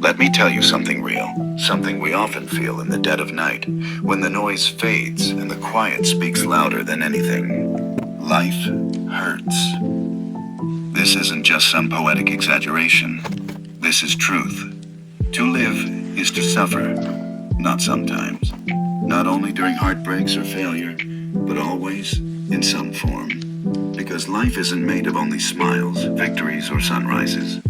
Let me tell you something real, something we often feel in the dead of night, when the noise fades and the quiet speaks louder than anything. Life hurts. This isn't just some poetic exaggeration. This is truth. To live is to suffer, not sometimes. Not only during heartbreaks or failure, but always in some form. Because life isn't made of only smiles, victories, or sunrises.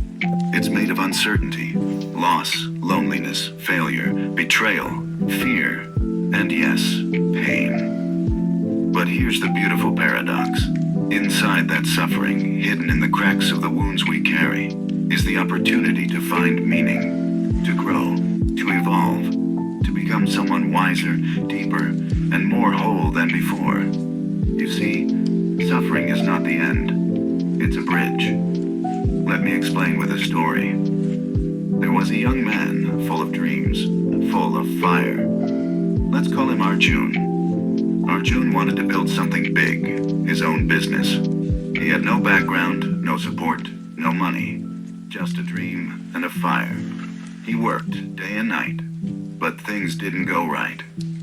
It's made of uncertainty, loss, loneliness, failure, betrayal, fear, and yes, pain. But here's the beautiful paradox. Inside that suffering, hidden in the cracks of the wounds we carry, is the opportunity to find meaning, to grow, to evolve, to become someone wiser, deeper, and more whole than before. You see, suffering is not the end. It's a bridge. Let me explain with a story. There was a young man full of dreams, full of fire. Let's call him Arjun. Arjun wanted to build something big, his own business. He had no background, no support, no money, just a dream and a fire. He worked day and night, but things didn't go right.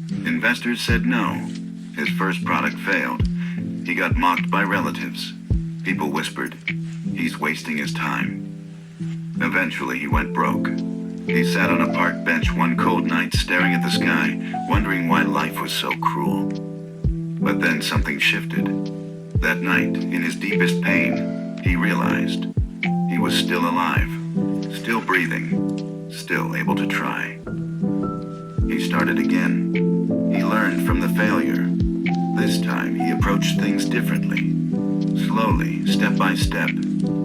Investors said no. His first product failed. He got mocked by relatives. People whispered, "He's wasting his time." Eventually, he went broke. He sat on a park bench one cold night staring at the sky, wondering why life was so cruel. But then something shifted. That night, in his deepest pain, he realized he was still alive, still breathing, still able to try. He started again. He learned from the failure. This time, he approached things differently. Slowly, step by step,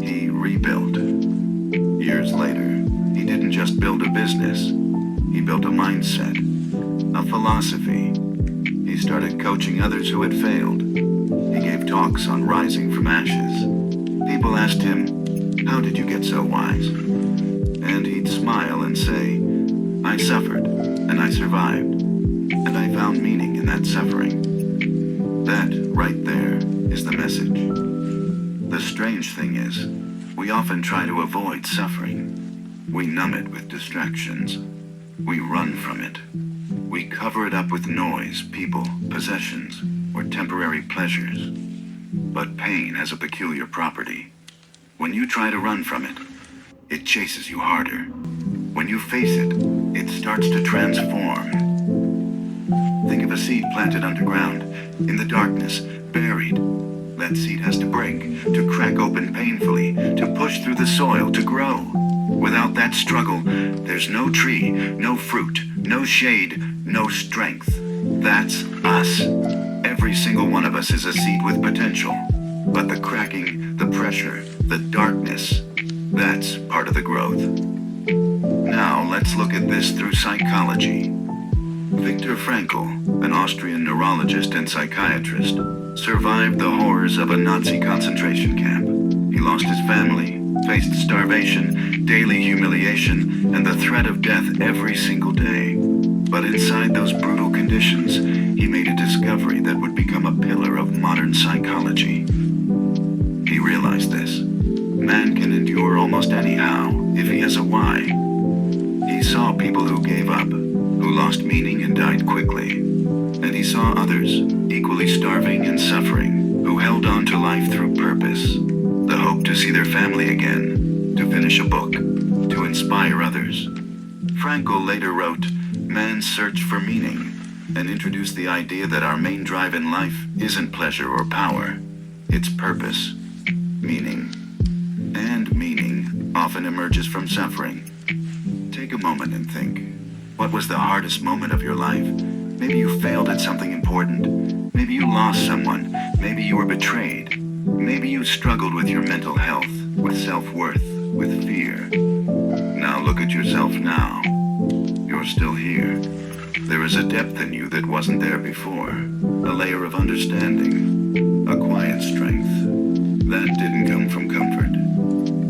he rebuilt. Years later, he didn't just build a business. He built a mindset, a philosophy. He started coaching others who had failed. He gave talks on rising from ashes. People asked him, "How did you get so wise?" And he'd smile and say, "I suffered, and I survived, and I found meaning in that suffering." That, right there, is the message. The strange thing is, we often try to avoid suffering. We numb it with distractions. We run from it. We cover it up with noise, people, possessions, or temporary pleasures. But pain has a peculiar property. When you try to run from it, it chases you harder. When you face it, it starts to transform. Think of a seed planted underground, in the darkness, buried. That seed has to break, to crack open painfully, to push through the soil, to grow. Without that struggle, there's no tree, no fruit, no shade, no strength. That's us. Every single one of us is a seed with potential. But the cracking, the pressure, the darkness, that's part of the growth. Now let's look at this through psychology. Viktor Frankl, an Austrian neurologist and psychiatrist, survived the horrors of a Nazi concentration camp. He lost his family, faced starvation, daily humiliation, and the threat of death every single day. But inside those brutal conditions, he made a discovery that would become a pillar of modern psychology. He realized this. Man can endure almost anyhow if he has a why. He saw people who gave up, who lost meaning and died quickly. And he saw others, equally starving and suffering, who held on to life through purpose, the hope to see their family again, to finish a book, to inspire others. Frankl later wrote, "Man's search for meaning," and introduced the idea that our main drive in life isn't pleasure or power, it's purpose, meaning. And meaning often emerges from suffering. Take a moment and think. What was the hardest moment of your life? Maybe you failed at something important. Maybe you lost someone. Maybe you were betrayed. Maybe you struggled with your mental health, with self-worth, with fear. Now look at yourself now. You're still here. There is a depth in you that wasn't there before. A layer of understanding. A quiet strength. That didn't come from comfort.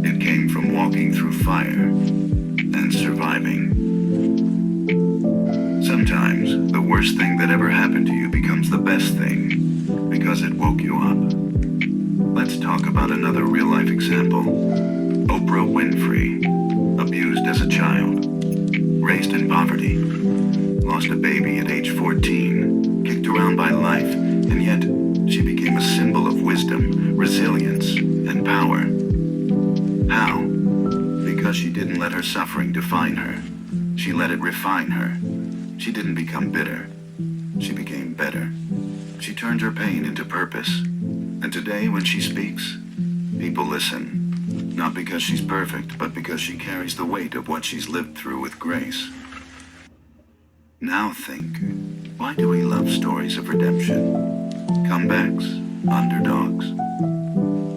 It came from walking through fire and surviving. Sometimes, the worst thing that ever happened to you becomes the best thing, because it woke you up. Let's talk about another real-life example. Oprah Winfrey, abused as a child. raised in poverty, lost a baby at age 14, kicked around by life, and yet she became a symbol of wisdom, resilience, and power. How? Because she didn't let her suffering define her. She let it refine her. She didn't become bitter. She became better. She turned her pain into purpose. And today, when she speaks, people listen. Not because she's perfect, but because she carries the weight of what she's lived through with grace. Now think, why do we love stories of redemption? Comebacks, underdogs?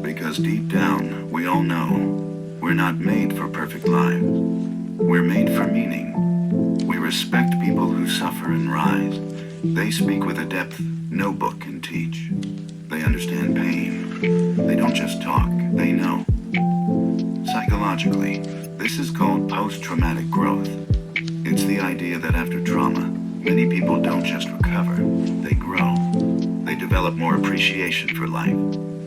Because deep down, we all know we're not made for perfect lives. We're made for meaning. We respect people who suffer and rise. They speak with a depth no book can teach. They understand pain. They don't just talk, they know. Psychologically, this is called post-traumatic growth. It's the idea that after trauma, many people don't just recover, they grow. They develop more appreciation for life,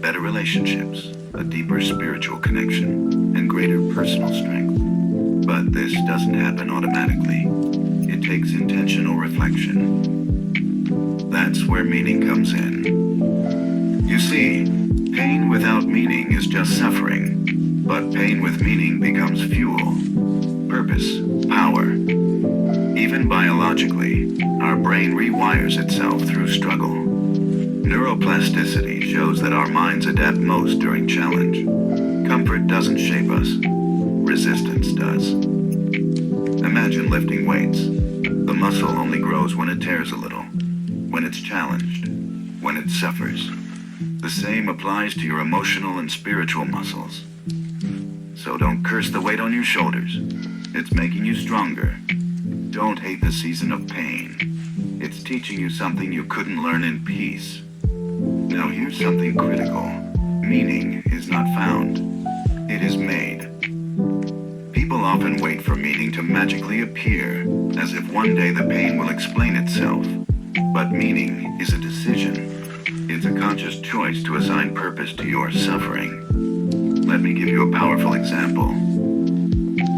better relationships, a deeper spiritual connection, and greater personal strength. But this doesn't happen automatically. It takes intentional reflection. That's where meaning comes in. You see, pain without meaning is just suffering. But pain with meaning becomes fuel, purpose, power. Even biologically, our brain rewires itself through struggle. Neuroplasticity shows that our minds adapt most during challenge. Comfort doesn't shape us, resistance does. Imagine lifting weights. The muscle only grows when it tears a little, when it's challenged, when it suffers. The same applies to your emotional and spiritual muscles. So don't curse the weight on your shoulders. It's making you stronger. Don't hate the season of pain. It's teaching you something you couldn't learn in peace. Now here's something critical. Meaning is not found. It is made. People often wait for meaning to magically appear, as if one day the pain will explain itself. But meaning is a decision. It's a conscious choice to assign purpose to your suffering. Let me give you a powerful example.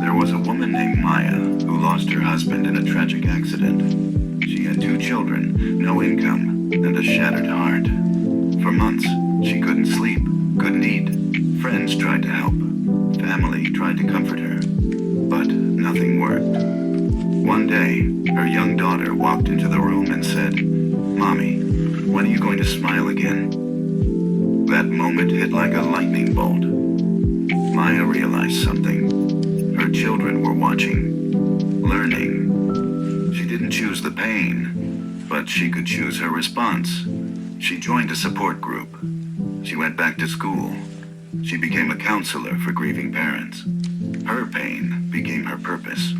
There was a woman named Maya who lost her husband in a tragic accident. She had 2 children, no income, and a shattered heart. For months, she couldn't sleep, couldn't eat. Friends tried to help. Family tried to comfort her. But nothing worked. One day, her young daughter walked into the room and said, "Mommy, when are you going to smile again?" That moment hit like a lightning bolt. Maya realized something. Her children were watching, learning. She didn't choose the pain, but she could choose her response. She joined a support group. She went back to school. She became a counselor for grieving parents. Her pain became her purpose.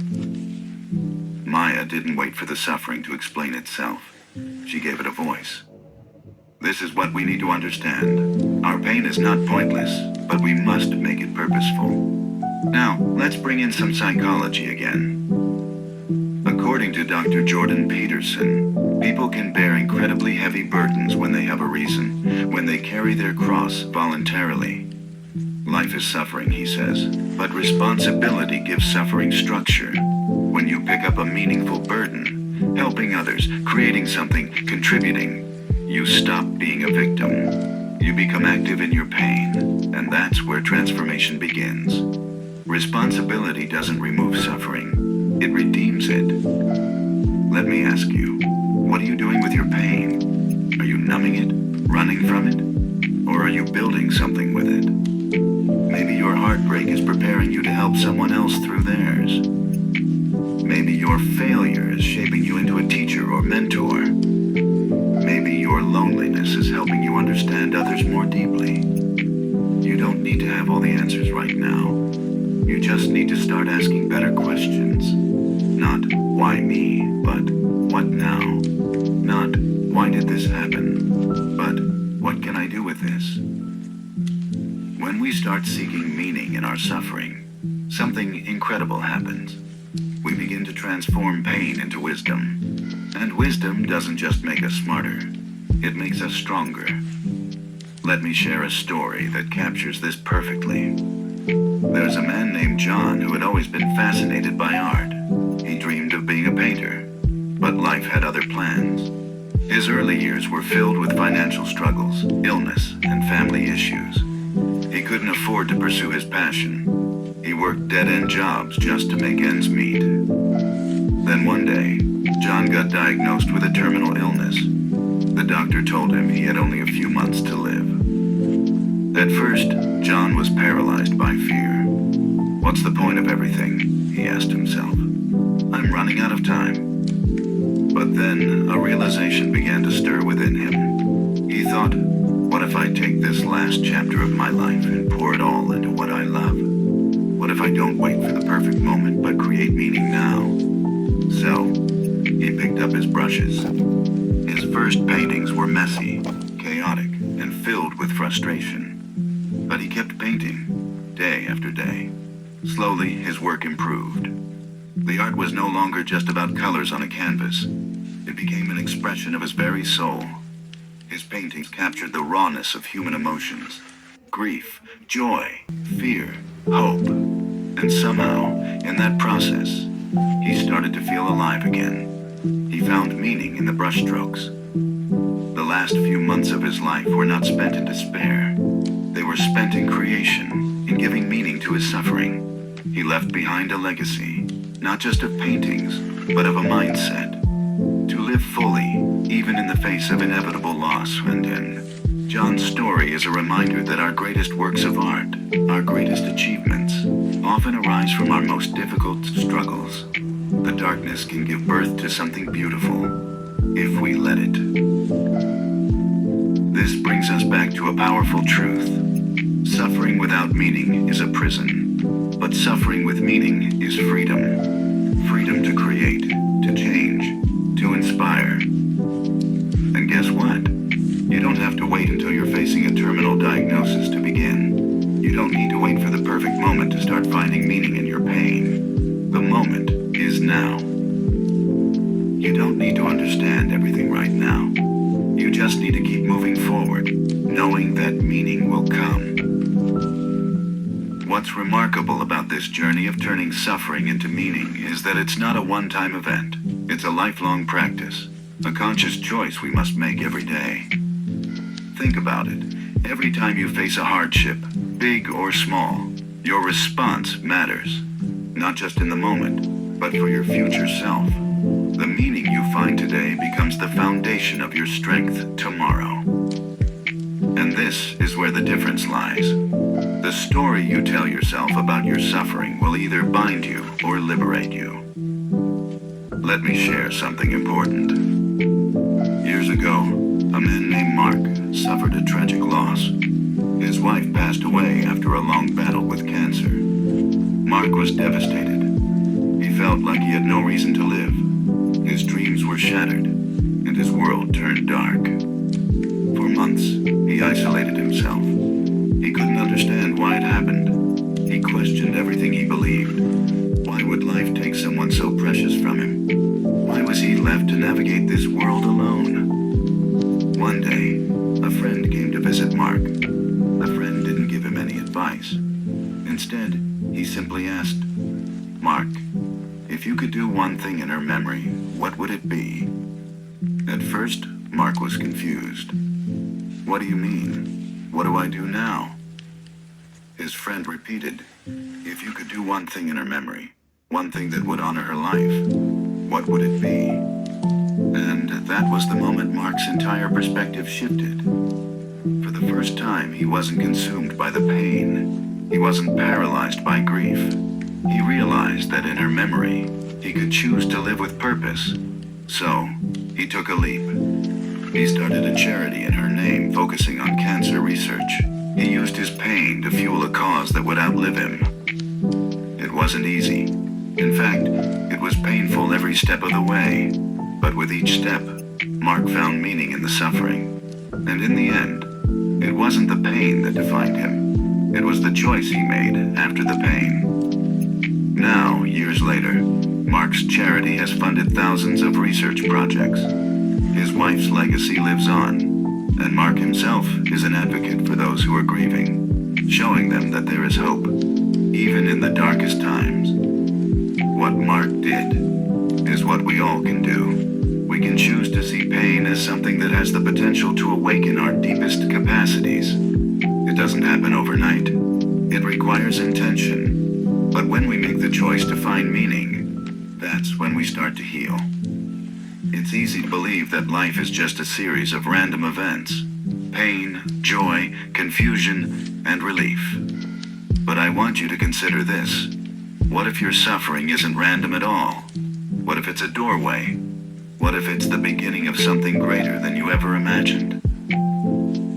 Maya didn't wait for the suffering to explain itself. She gave it a voice. This is what we need to understand. Our pain is not pointless, but we must make it purposeful. Now, let's bring in some psychology again. According to Dr. Jordan Peterson, people can bear incredibly heavy burdens when they have a reason, when they carry their cross voluntarily. Life is suffering, he says, but responsibility gives suffering structure. When you pick up a meaningful burden, helping others, creating something, contributing, you stop being a victim. You become active in your pain, and that's where transformation begins. Responsibility doesn't remove suffering, it redeems it. Let me ask you, what are you doing with your pain? Are you numbing it, running from it, or are you building something with it? Maybe your heartbreak is preparing you to help someone else through theirs. Maybe your failure is shaping you into a teacher or mentor. Maybe your loneliness is helping you understand others more deeply. You don't need to have all the answers right now. You just need to start asking better questions. Not, why me, but what now? Not, why did this happen? But, what can I do with this? When we start seeking meaning in our suffering, something incredible happens. We begin to transform pain into wisdom. And wisdom doesn't just make us smarter, it makes us stronger. Let me share a story that captures this perfectly. There's a man named John who had always been fascinated by art. He dreamed of being a painter, but life had other plans. His early years were filled with financial struggles, illness, and family issues. He couldn't afford to pursue his passion. He worked dead-end jobs just to make ends meet. Then one day, John got diagnosed with a terminal illness. The doctor told him he had only a few months to live. At first, John was paralyzed by fear. What's the point of everything? He asked himself. I'm running out of time. But then a realization began to stir within him. He thought, what if I take this last chapter of my life and pour it all into what I love? What if I don't wait for the perfect moment but create meaning now? So, he picked up his brushes. His first paintings were messy, chaotic, and filled with frustration. But he kept painting, day after day. Slowly, his work improved. The art was no longer just about colors on a canvas. It became an expression of his very soul. His paintings captured the rawness of human emotions. Grief, joy, fear, hope. And somehow, in that process, he started to feel alive again. He found meaning in the brushstrokes. The last few months of his life were not spent in despair. They were spent in creation, in giving meaning to his suffering. He left behind a legacy, not just of paintings, but of a mindset. To live fully, even in the face of inevitable loss and end. John's story is a reminder that our greatest works of art, our greatest achievements, often arise from our most difficult struggles. The darkness can give birth to something beautiful, if we let it. This brings us back to a powerful truth. Suffering without meaning is a prison, but suffering with meaning is freedom. Freedom to create, to change, to inspire. And guess what? You don't have to wait until you're facing a terminal diagnosis to begin. You don't need to wait for the perfect moment to start finding meaning in your pain. The moment is now. You don't need to understand everything right now. You just need to keep moving forward, knowing that meaning will come. What's remarkable about this journey of turning suffering into meaning is that it's not a one-time event. It's a lifelong practice, a conscious choice we must make every day. Think about it. Every time you face a hardship, big or small, your response matters. Not just in the moment, but for your future self. The meaning you find today becomes the foundation of your strength tomorrow. And this is where the difference lies. The story you tell yourself about your suffering will either bind you or liberate you. Let me share something important. Years ago, a man named Mark suffered a tragic loss. His wife passed away after a long battle with cancer. Mark was devastated. He felt like he had no reason to live. His dreams were shattered, and his world turned dark. For months, he isolated himself. He couldn't understand why it happened. He questioned everything he believed. Why would life take someone so precious from him? Why was he left to navigate this world alone? One day, a friend came to visit Mark. The friend didn't give him any advice. Instead, he simply asked, Mark, if you could do one thing in her memory, what would it be? At first, Mark was confused. What do you mean? What do I do now? His friend repeated, if you could do one thing in her memory, one thing that would honor her life, what would it be? And that was the moment Mark's entire perspective shifted. For the first time, he wasn't consumed by the pain. He wasn't paralyzed by grief. He realized that in her memory, he could choose to live with purpose. So, he took a leap. He started a charity in her name focusing on cancer research. He used his pain to fuel a cause that would outlive him. It wasn't easy. In fact, it was painful every step of the way. But with each step, Mark found meaning in the suffering. And in the end, it wasn't the pain that defined him. It was the choice he made after the pain. Now, years later, Mark's charity has funded thousands of research projects. His wife's legacy lives on, and Mark himself is an advocate for those who are grieving, showing them that there is hope, even in the darkest times. What Mark did what we all can do. We can choose to see pain as something that has the potential to awaken our deepest capacities. It doesn't happen overnight. It requires intention. But when we make the choice to find meaning, that's when we start to heal. It's easy to believe that life is just a series of random events. Pain, joy, confusion, and relief. But I want you to consider this. What if your suffering isn't random at all? What if it's a doorway? What if it's the beginning of something greater than you ever imagined?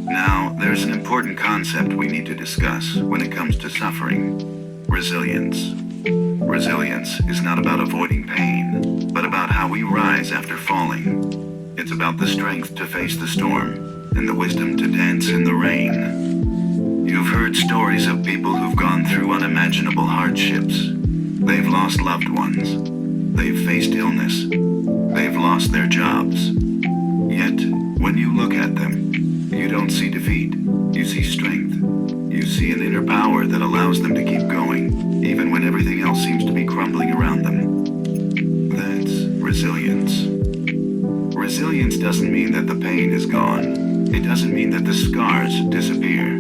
Now, there's an important concept we need to discuss when it comes to suffering. Resilience. Resilience is not about avoiding pain, but about how we rise after falling. It's about the strength to face the storm and the wisdom to dance in the rain. You've heard stories of people who've gone through unimaginable hardships. They've lost loved ones. They've faced illness. They've lost their jobs. Yet, when you look at them, you don't see defeat. You see strength. You see an inner power that allows them to keep going, even when everything else seems to be crumbling around them. That's resilience. Resilience doesn't mean that the pain is gone. It doesn't mean that the scars disappear.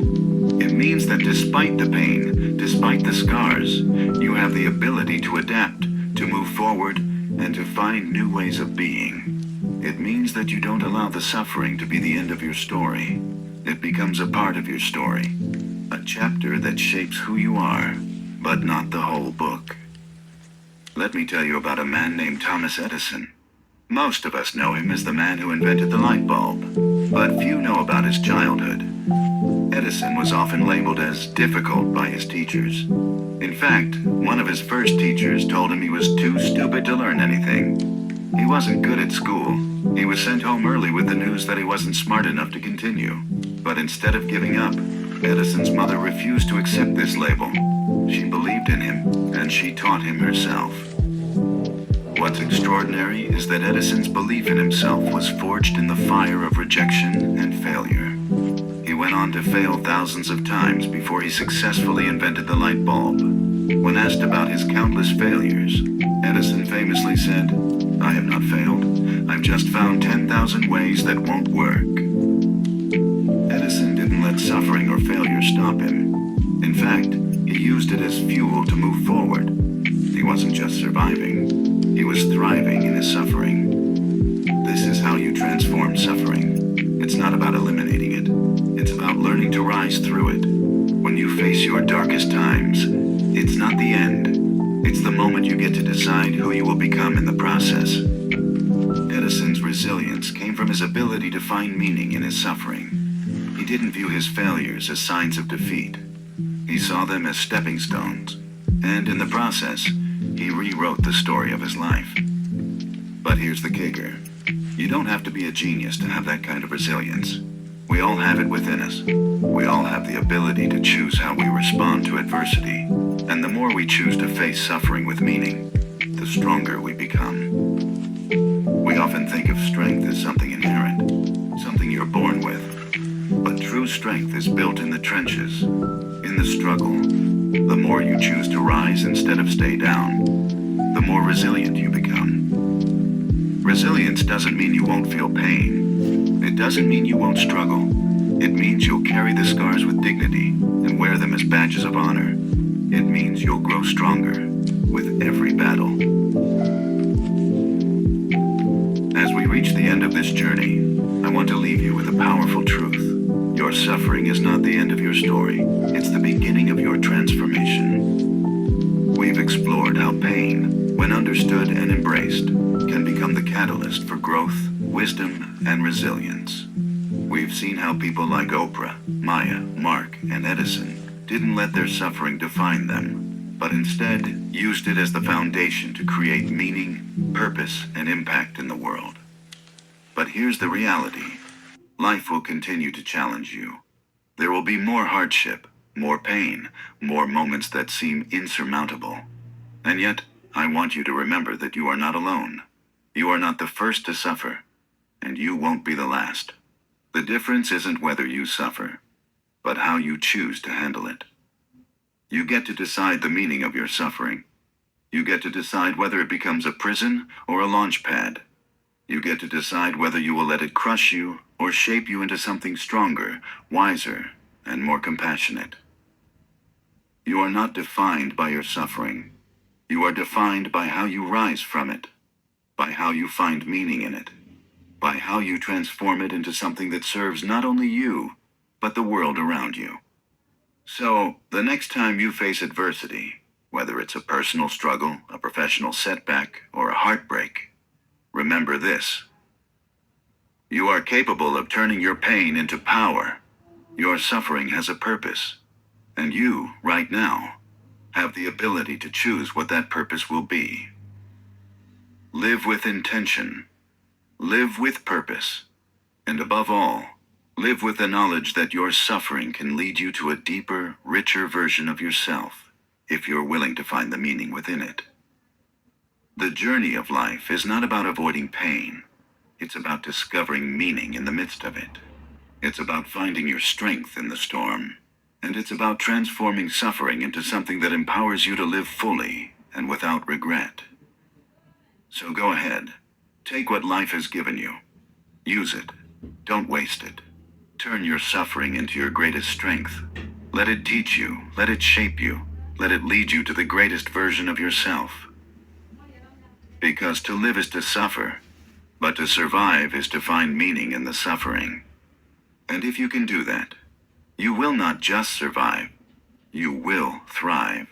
It means that despite the pain, despite the scars, you have the ability to adapt, to move forward, and to find new ways of being. It means that you don't allow the suffering to be the end of your story. It becomes a part of your story, a chapter that shapes who you are, but not the whole book. Let me tell you about a man named Thomas Edison. Most of us know him as the man who invented the light bulb, but few know about his childhood. Edison was often labeled as difficult by his teachers. In fact, one of his first teachers told him he was too stupid to learn anything. He wasn't good at school. He was sent home early with the news that he wasn't smart enough to continue. But instead of giving up, Edison's mother refused to accept this label. She believed in him, and she taught him herself. What's extraordinary is that Edison's belief in himself was forged in the fire of rejection and failure. He went on to fail thousands of times before he successfully invented the light bulb. When asked about his countless failures, Edison famously said, "I have not failed. I've just found 10,000 ways that won't work." Edison didn't let suffering or failure stop him. In fact, he used it as fuel to move forward. He wasn't just surviving. He was thriving in his suffering. This is how you transform suffering. It's not about eliminating it. It's about learning to rise through it. When you face your darkest times, it's not the end. It's the moment you get to decide who you will become in the process. Edison's resilience came from his ability to find meaning in his suffering. He didn't view his failures as signs of defeat. He saw them as stepping stones. And in the process, he rewrote the story of his life. But here's the kicker. You don't have to be a genius to have that kind of resilience. We all have it within us. We all have the ability to choose how we respond to adversity. And the more we choose to face suffering with meaning, the stronger we become. We often think of strength as something inherent, something you're born with. But true strength is built in the trenches, in the struggle. The more you choose to rise instead of stay down, the more resilient you become. Resilience doesn't mean you won't feel pain. It doesn't mean you won't struggle. It means you'll carry the scars with dignity and wear them as badges of honor. It means you'll grow stronger with every battle. As we reach the end of this journey, I want to leave you with a powerful truth. Your suffering is not the end of your story. It's the beginning of your transformation. We've explored how pain, when understood and embraced, can become the catalyst for growth, wisdom, and resilience. We've seen how people like Oprah, Maya, Mark, and Edison didn't let their suffering define them, but instead used it as the foundation to create meaning, purpose, and impact in the world. But here's the reality. Life will continue to challenge you. There will be more hardship, more pain, more moments that seem insurmountable. And yet, I want you to remember that you are not alone. You are not the first to suffer, and you won't be the last. The difference isn't whether you suffer, but how you choose to handle it. You get to decide the meaning of your suffering. You get to decide whether it becomes a prison or a launch pad. You get to decide whether you will let it crush you or shape you into something stronger, wiser, and more compassionate. You are not defined by your suffering. You are defined by how you rise from it, by how you find meaning in it, by how you transform it into something that serves not only you, but the world around you. So, the next time you face adversity, whether it's a personal struggle, a professional setback, or a heartbreak, remember this. You are capable of turning your pain into power. Your suffering has a purpose. And you, right now, have the ability to choose what that purpose will be. Live with intention. Live with purpose. And above all, live with the knowledge that your suffering can lead you to a deeper, richer version of yourself, if you're willing to find the meaning within it. The journey of life is not about avoiding pain. It's about discovering meaning in the midst of it. It's about finding your strength in the storm. And it's about transforming suffering into something that empowers you to live fully and without regret. So go ahead. Take what life has given you. Use it. Don't waste it. Turn your suffering into your greatest strength. Let it teach you. Let it shape you. Let it lead you to the greatest version of yourself. Because to live is to suffer, but to survive is to find meaning in the suffering. And if you can do that, you will not just survive, you will thrive.